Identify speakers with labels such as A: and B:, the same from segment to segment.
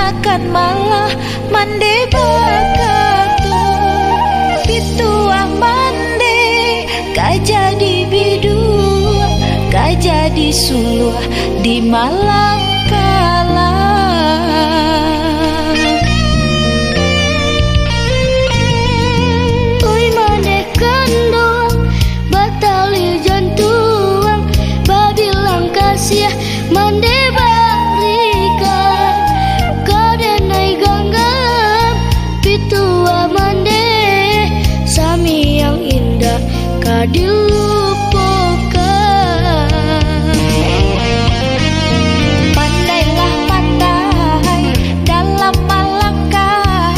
A: dangakan malah mande bakatu pituah mande kajadi bidu kajadi suluh di malam kala.
B: Oi mande kandung batali jantuang babilang kasih mande barikan kadenai ganggam pitua mande sami yang indah kadilupakan.
A: Pandailah pandai dalam melangkah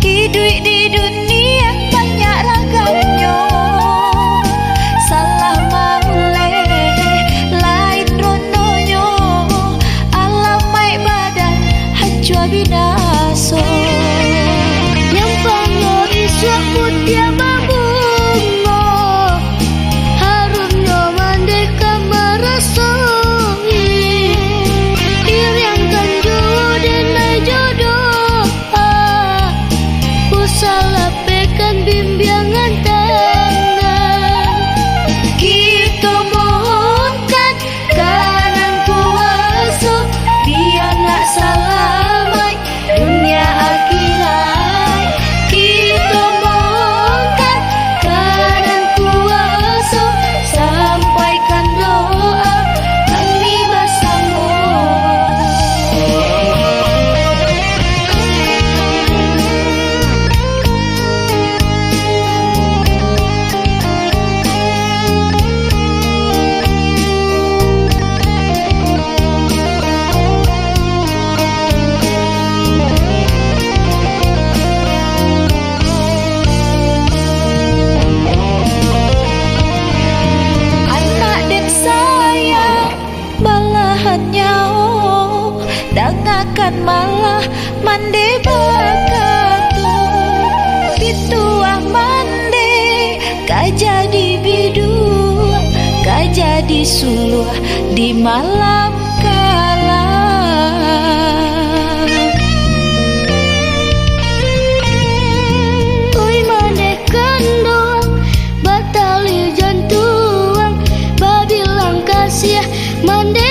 A: hidup di dunia banyak ragamnya salah maule lain rononyo alamai badan hancur binaso
B: Yang pangori suaput dia babungo harumnya mande kamarasoi iriang kanju denai jodoh usalah pekan bimbingan tangan
A: kita mohonkan kanan kuasa biar nak salamai dunia akhirat kita mohonkan kanan kuasa sampaikan doa kami bersama. Anak dan sayang balahannya dangakan malah mande bakatu pituah mande kajadi bidu kajadi suluh di malam kala.
B: Oi mande kandung batali jantuang babilang kasih mande